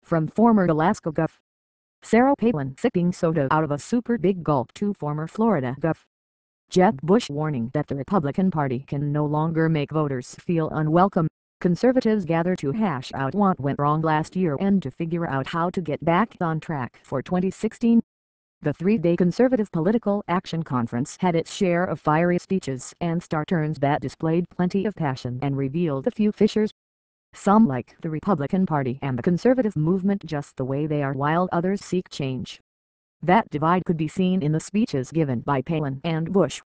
from former Alaska Gov. Sarah Palin sipping soda out of a super big gulp to former Florida Gov. Jeb Bush warning that the Republican Party can no longer make voters feel unwelcome. Conservatives gather to hash out what went wrong last year and to figure out how to get back on track for 2016. The three-day Conservative Political Action Conference had its share of fiery speeches and star-turns that displayed plenty of passion and revealed a few fissures. Some like the Republican Party and the conservative movement just the way they are, while others seek change. That divide could be seen in the speeches given by Palin and Bush.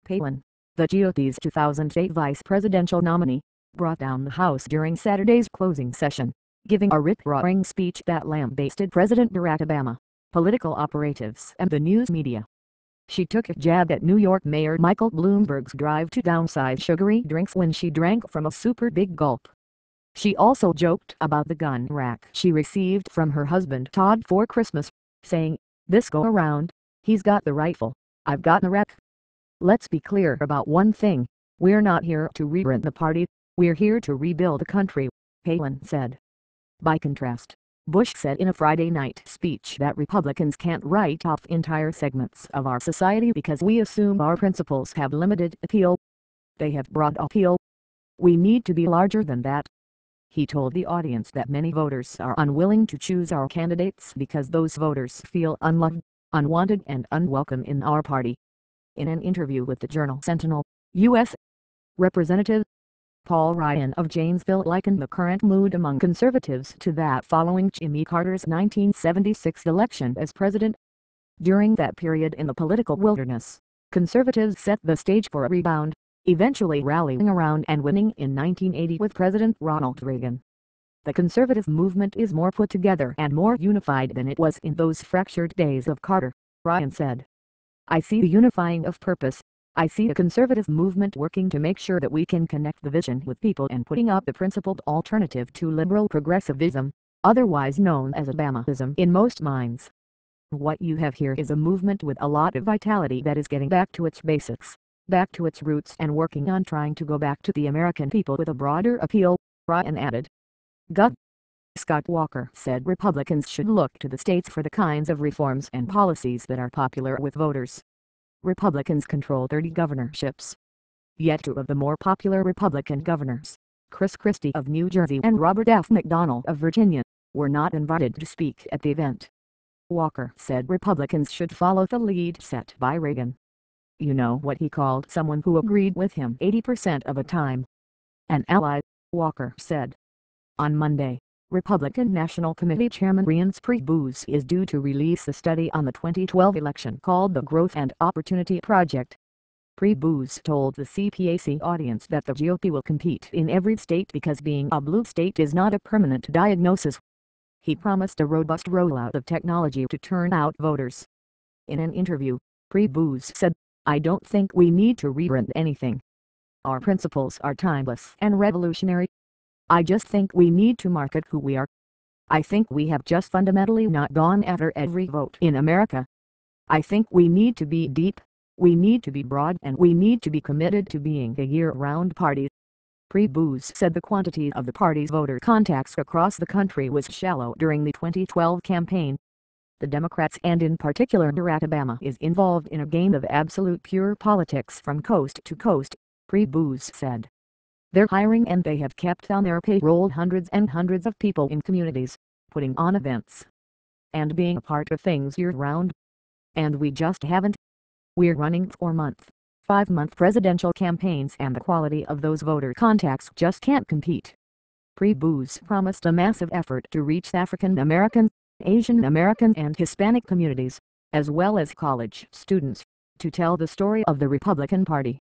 Palin, the GOP's 2008 vice presidential nominee, brought down the House during Saturday's closing session, giving a rip-roaring speech that lambasted President Barack Obama, political operatives and the news media. She took a jab at New York Mayor Michael Bloomberg's drive to downsize sugary drinks when she drank from a super big gulp. She also joked about the gun rack she received from her husband Todd for Christmas, saying, "This go around, he's got the rifle, I've got the rack." Let's be clear about one thing, we're not here to rebrand the party, we're here to rebuild the country, Palin said. By contrast, Bush said in a Friday night speech that Republicans can't write off entire segments of our society because we assume our principles have limited appeal. They have broad appeal. We need to be larger than that. He told the audience that many voters are unwilling to choose our candidates because those voters feel unloved, unwanted and unwelcome in our party. In an interview with the Journal Sentinel, U.S. Representative Paul Ryan of Janesville likened the current mood among conservatives to that following Jimmy Carter's 1976 election as president. During that period in the political wilderness, conservatives set the stage for a rebound, eventually rallying around and winning in 1980 with President Ronald Reagan. The conservative movement is more put together and more unified than it was in those fractured days of Carter, Ryan said. I see the unifying of purpose. I see a conservative movement working to make sure that we can connect the vision with people and putting up the principled alternative to liberal progressivism, otherwise known as Obamaism in most minds. What you have here is a movement with a lot of vitality that is getting back to its basics, back to its roots and working on trying to go back to the American people with a broader appeal, Ryan added. Gov. Scott Walker said Republicans should look to the states for the kinds of reforms and policies that are popular with voters. Republicans control 30 governorships. Yet two of the more popular Republican governors, Chris Christie of New Jersey and Robert F. McDonnell of Virginia, were not invited to speak at the event. Walker said Republicans should follow the lead set by Reagan. You know what he called someone who agreed with him 80% of the time. An ally, Walker said. On Monday, Republican National Committee Chairman Reince Priebus is due to release a study on the 2012 election called the Growth and Opportunity Project. Priebus told the CPAC audience that the GOP will compete in every state because being a blue state is not a permanent diagnosis. He promised a robust rollout of technology to turn out voters. In an interview, Priebus said, I don't think we need to rebrand anything. Our principles are timeless and revolutionary. I just think we need to market who we are. I think we have just fundamentally not gone after every vote in America. I think we need to be deep, we need to be broad and we need to be committed to being a year-round party. Priebus said the quantity of the party's voter contacts across the country was shallow during the 2012 campaign. The Democrats and in particular Barack Obama is involved in a game of absolute pure politics from coast to coast, Priebus said. They're hiring and they have kept on their payroll hundreds and hundreds of people in communities, putting on events and being a part of things year-round. And we just haven't. We're running 4-month, 5-month presidential campaigns and the quality of those voter contacts just can't compete. Priebus promised a massive effort to reach African American, Asian American and Hispanic communities, as well as college students, to tell the story of the Republican Party.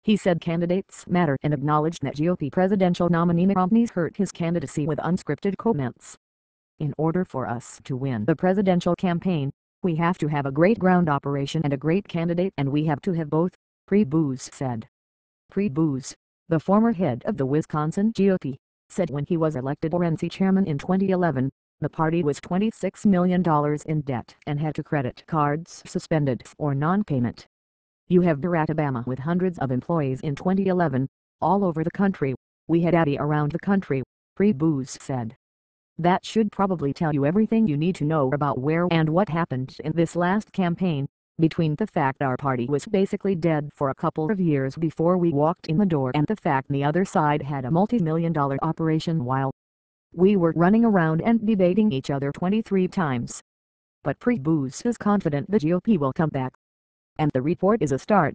He said candidates matter and acknowledged that GOP presidential nominee Mitt Romney's hurt his candidacy with unscripted comments. In order for us to win the presidential campaign, we have to have a great ground operation and a great candidate and we have to have both, Priebus said. Priebus, the former head of the Wisconsin GOP, said when he was elected RNC chairman in 2011, the party was $26 million in debt and had two credit cards suspended for non-payment. You have Barack Obama with hundreds of employees in 2011, all over the country. We had Abby around the country, Priebus said. That should probably tell you everything you need to know about where and what happened in this last campaign, between the fact our party was basically dead for a couple of years before we walked in the door and the fact the other side had a multi-million-dollar operation while we were running around and debating each other 23 times. But Pre-Booze is confident the GOP will come back. And the report is a start.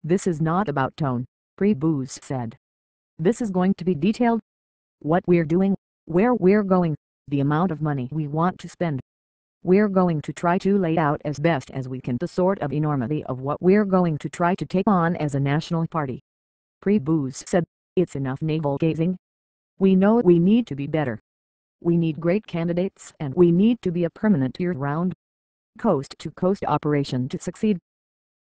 This is not about tone, Pre-Booze said. This is going to be detailed. What we're doing, where we're going, the amount of money we want to spend. We're going to try to lay out as best as we can the sort of enormity of what we're going to try to take on as a national party. Pre-Booze said, it's enough navel-gazing. We know we need to be better. We need great candidates and we need to be a permanent year-round, coast-to-coast operation to succeed.